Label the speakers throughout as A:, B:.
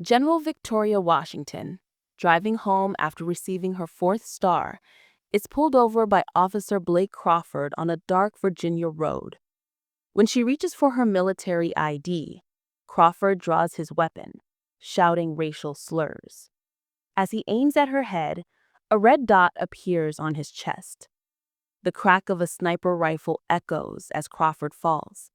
A: General Victoria Washington, driving home after receiving her fourth star, is pulled over by Officer Blake Crawford on a dark Virginia road. When she reaches for her military ID, Crawford draws his weapon, shouting racial slurs. As he aims at her head, a red dot appears on his chest. The crack of a sniper rifle echoes as Crawford falls.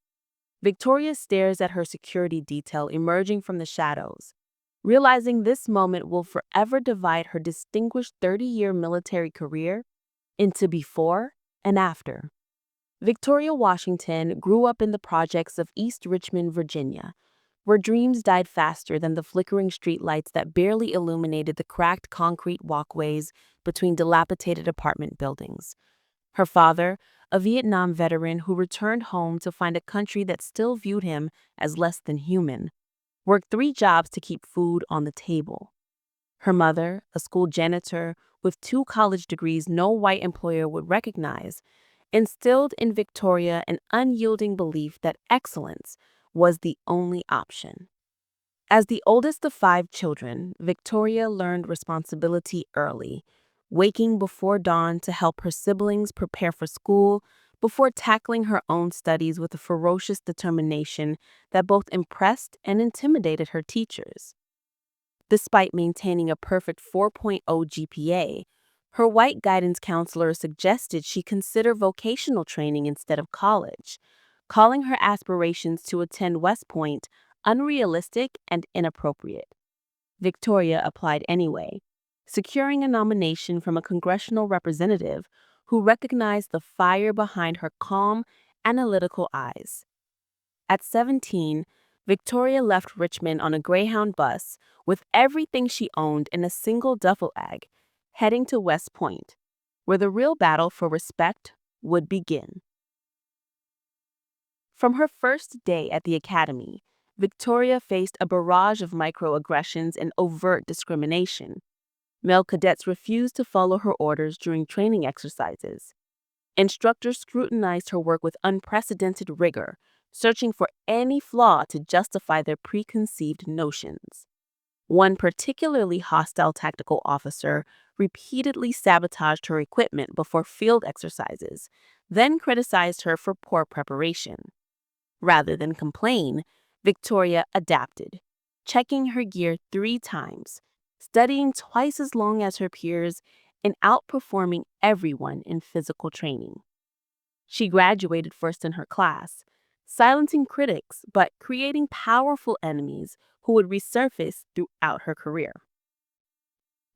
A: Victoria stares at her security detail emerging from the shadows, realizing this moment will forever divide her distinguished 30-year military career into before and after. Victoria Washington grew up in the projects of East Richmond, Virginia, where dreams died faster than the flickering streetlights that barely illuminated the cracked concrete walkways between dilapidated apartment buildings. Her father, a Vietnam veteran who returned home to find a country that still viewed him as less than human, worked 3 jobs to keep food on the table. Her mother, a school janitor with 2 college degrees no white employer would recognize, instilled in Victoria an unyielding belief that excellence was the only option. As the oldest of 5 children, Victoria learned responsibility early, waking before dawn to help her siblings prepare for school before tackling her own studies with a ferocious determination that both impressed and intimidated her teachers. Despite maintaining a perfect 4.0 GPA, her white guidance counselor suggested she consider vocational training instead of college, calling her aspirations to attend West Point unrealistic and inappropriate. Victoria applied anyway, securing a nomination from a congressional representative who recognized the fire behind her calm, analytical eyes. At 17, Victoria left Richmond on a Greyhound bus with everything she owned in a single duffel bag, heading to West Point, where the real battle for respect would begin. From her first day at the academy, Victoria faced a barrage of microaggressions and overt discrimination. Male cadets refused to follow her orders during training exercises. Instructors scrutinized her work with unprecedented rigor, searching for any flaw to justify their preconceived notions. One particularly hostile tactical officer repeatedly sabotaged her equipment before field exercises, then criticized her for poor preparation. Rather than complain, Victoria adapted, checking her gear 3 times, studying twice as long as her peers, and outperforming everyone in physical training. She graduated first in her class, silencing critics but creating powerful enemies who would resurface throughout her career.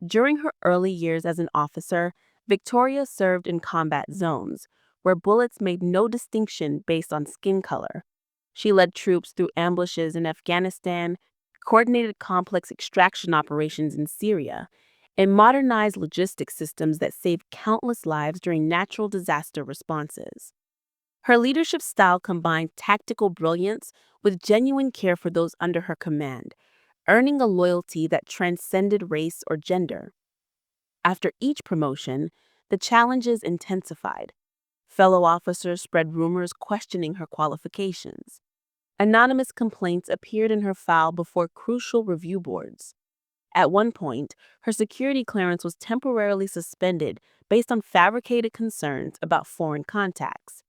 A: During her early years as an officer, Victoria served in combat zones, where bullets made no distinction based on skin color. She led troops through ambushes in Afghanistan, coordinated complex extraction operations in Syria, and modernized logistics systems that saved countless lives during natural disaster responses. Her leadership style combined tactical brilliance with genuine care for those under her command, earning a loyalty that transcended race or gender. After each promotion, the challenges intensified. Fellow officers spread rumors questioning her qualifications. Anonymous complaints appeared in her file before crucial review boards. At one point, her security clearance was temporarily suspended based on fabricated concerns about foreign contacts,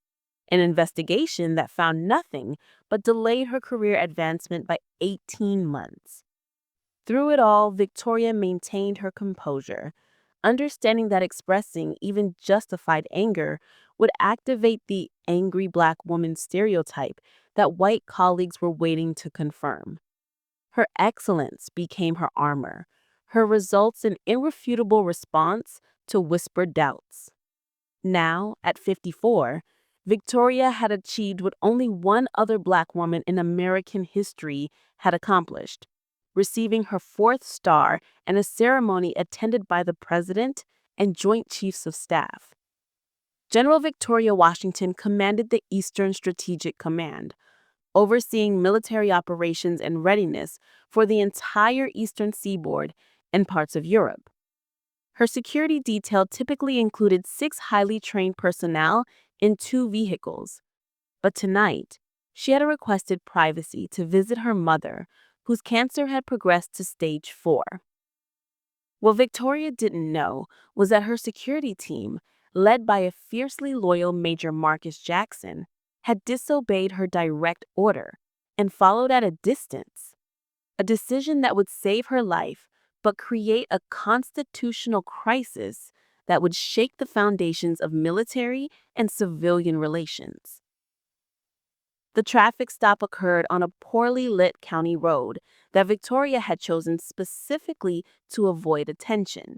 A: an investigation that found nothing but delayed her career advancement by 18 months. Through it all, Victoria maintained her composure, understanding that expressing even justified anger would activate the angry black woman stereotype that white colleagues were waiting to confirm. Her excellence became her armor, her results an irrefutable response to whispered doubts. Now, at 54, Victoria had achieved what only one other black woman in American history had accomplished, receiving her 4th star in a ceremony attended by the President and Joint Chiefs of Staff. General Victoria Washington commanded the Eastern Strategic Command, overseeing military operations and readiness for the entire eastern seaboard and parts of Europe. Her security detail typically included 6 highly trained personnel in 2 vehicles. But tonight, she had requested privacy to visit her mother, whose cancer had progressed to stage 4. What Victoria didn't know was that her security team, led by a fiercely loyal Major Marcus Jackson, had disobeyed her direct order and followed at a distance, a decision that would save her life but create a constitutional crisis that would shake the foundations of military and civilian relations. The traffic stop occurred on a poorly lit county road that Victoria had chosen specifically to avoid attention.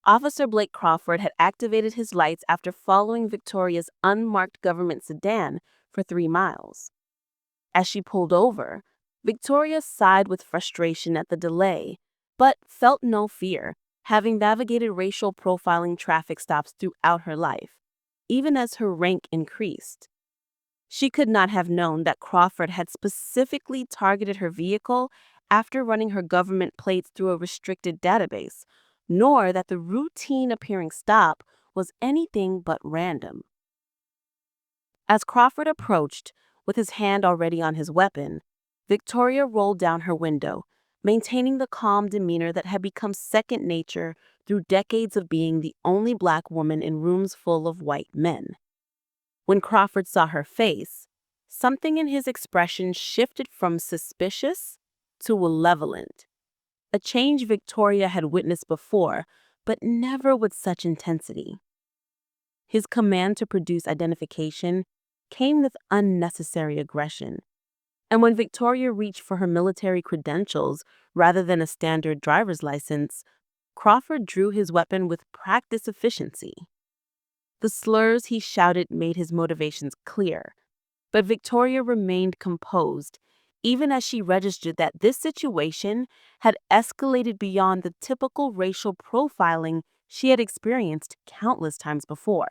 A: Officer Blake Crawford had activated his lights after following Victoria's unmarked government sedan for 3 miles. As she pulled over, Victoria sighed with frustration at the delay, but felt no fear, having navigated racial profiling traffic stops throughout her life, even as her rank increased. She could not have known that Crawford had specifically targeted her vehicle after running her government plates through a restricted database, nor that the routine appearing stop was anything but random. As Crawford approached, with his hand already on his weapon, Victoria rolled down her window, maintaining the calm demeanor that had become second nature through decades of being the only Black woman in rooms full of white men. When Crawford saw her face, something in his expression shifted from suspicious to malevolent, a change Victoria had witnessed before, but never with such intensity. His command to produce identification came with unnecessary aggression, and when Victoria reached for her military credentials rather than a standard driver's license, Crawford drew his weapon with practiced efficiency. The slurs he shouted made his motivations clear, but Victoria remained composed, even as she registered that this situation had escalated beyond the typical racial profiling she had experienced countless times before.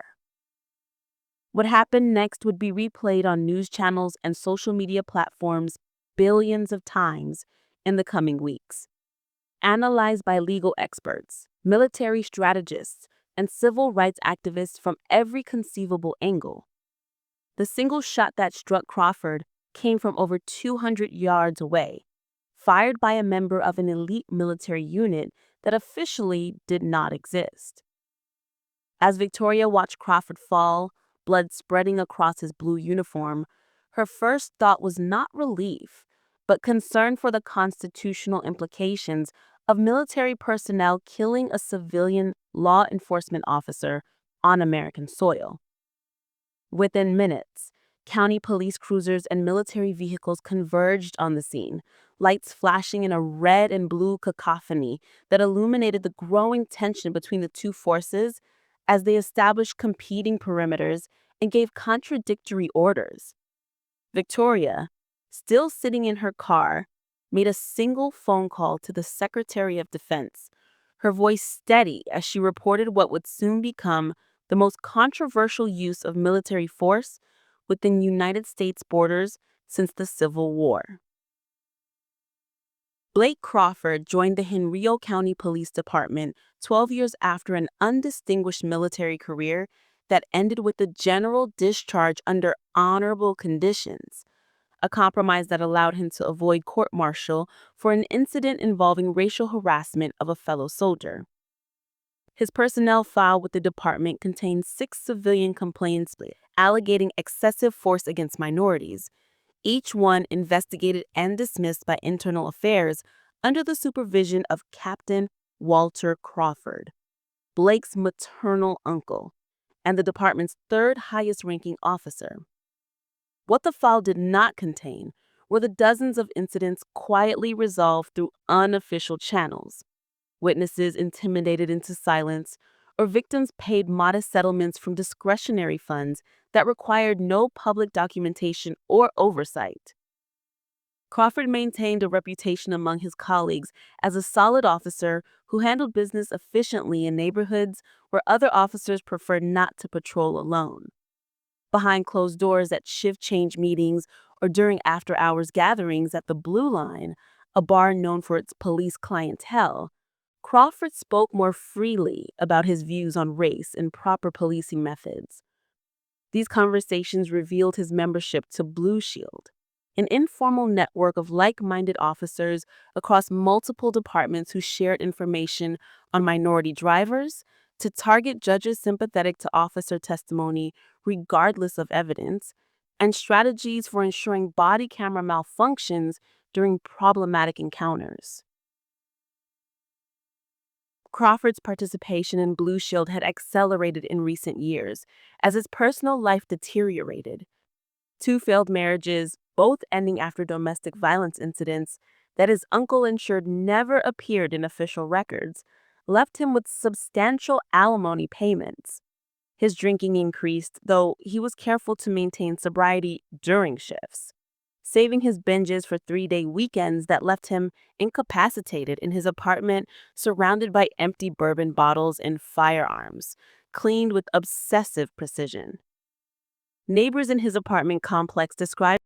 A: What happened next would be replayed on news channels and social media platforms billions of times in the coming weeks. Analyzed by legal experts, military strategists, and civil rights activists from every conceivable angle. The single shot that struck Crawford came from over 200 yards away, fired by a member of an elite military unit that officially did not exist. As Victoria watched Crawford fall, blood spreading across his blue uniform, her first thought was not relief, but concern for the constitutional implications of military personnel killing a civilian law enforcement officer on American soil. Within minutes, county police cruisers and military vehicles converged on the scene, lights flashing in a red and blue cacophony that illuminated the growing tension between the two forces as they established competing perimeters and gave contradictory orders. Victoria, still sitting in her car, made a single phone call to the Secretary of Defense, her voice steady as she reported what would soon become the most controversial use of military force within United States borders since the Civil War. Blake Crawford joined the Henrio County Police Department 12 years after an undistinguished military career that ended with a general discharge under honorable conditions, a compromise that allowed him to avoid court-martial for an incident involving racial harassment of a fellow soldier. His personnel file with the department contained 6 civilian complaints alleging excessive force against minorities, each one investigated and dismissed by Internal Affairs under the supervision of Captain Walter Crawford, Blake's maternal uncle, and the department's third highest-ranking officer. What the file did not contain were the dozens of incidents quietly resolved through unofficial channels, witnesses intimidated into silence, or victims paid modest settlements from discretionary funds that required no public documentation or oversight. Crawford maintained a reputation among his colleagues as a solid officer who handled business efficiently in neighborhoods where other officers preferred not to patrol alone. Behind closed doors at shift change meetings or during after-hours gatherings at the Blue Line, a bar known for its police clientele, Crawford spoke more freely about his views on race and proper policing methods. These conversations revealed his membership to Blue Shield, an informal network of like-minded officers across multiple departments who shared information on minority drivers to target judges sympathetic to officer testimony regardless of evidence, and strategies for ensuring body camera malfunctions during problematic encounters. Crawford's participation in Blue Shield had accelerated in recent years as his personal life deteriorated. Two failed marriages, both ending after domestic violence incidents that his uncle ensured never appeared in official records, left him with substantial alimony payments. His drinking increased, though he was careful to maintain sobriety during shifts, saving his binges for 3-day weekends that left him incapacitated in his apartment, surrounded by empty bourbon bottles and firearms, cleaned with obsessive precision. Neighbors in his apartment complex described